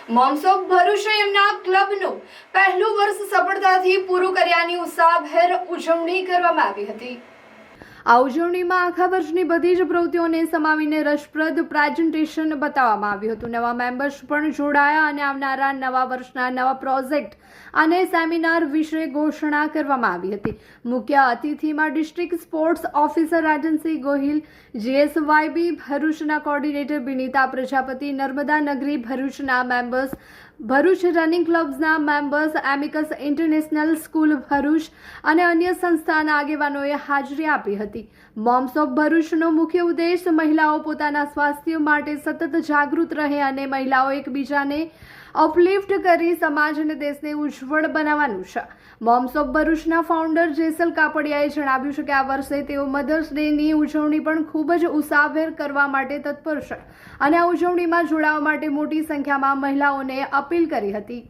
Moms of Bharuch એમના ક્લબનું પહેલું વર્ષ સફળતાથી પૂરું કર્યાની ઉત્સાહભેર ઉજવણી કરવામાં આવી હતી। આ ઉજવણીમાં આખા વર્ષની બધી જ પ્રવૃત્તિઓને સમાવીને રસપ્રદ પ્રેઝન્ટેશન બતાવવામાં આવ્યું હતું। નવા મેમ્બર્સ પણ જોડાયા અને આવનારા નવા વર્ષના નવા પ્રોજેક્ટ અને સેમિનાર વિશે ઘોષણા કરવામાં આવી હતી। મુખ્ય અતિથિમાં district sports officer Rajansinh Gohil, GSYB ભરૂચના કોર્ડિનેટર બિનિતા પ્રજાપતિ, નર્મદા નગરી ભરૂચના મેમ્બર્સ, ભરૂચ રનિંગ ક્લબ્સના members, Amicus International School Bharuch અને અન્ય સંસ્થાના આગેવાનોએ હાજરી આપી હતી। મોમ્સ ઓફ ભરૂચનો મુખ્ય ઉદ્દેશ મહિલાઓ પોતાના સ્વાસ્થ્ય માટે સતત જાગૃત રહે અને મહિલાઓ એકબીજાને અપલિફ્ટ કરી સમાજ અને દેશને ઉજ્જવળ બનાવવાનું છે। મોમ્સ ઓફ ભરૂચના ફાઉન્ડર જેસલ કાપડિયાએ જણાવ્યું છે કે આ વર્ષે તેઓ મધર્સ ડેની ઉજવણી પણ ખૂબ જ ઉત્સાહભેર કરવા માટે તત્પર છે અને આ ઉજવણીમાં જોડાવા માટે મોટી સંખ્યામાં મહિલાઓને અપીલ કરી હતી।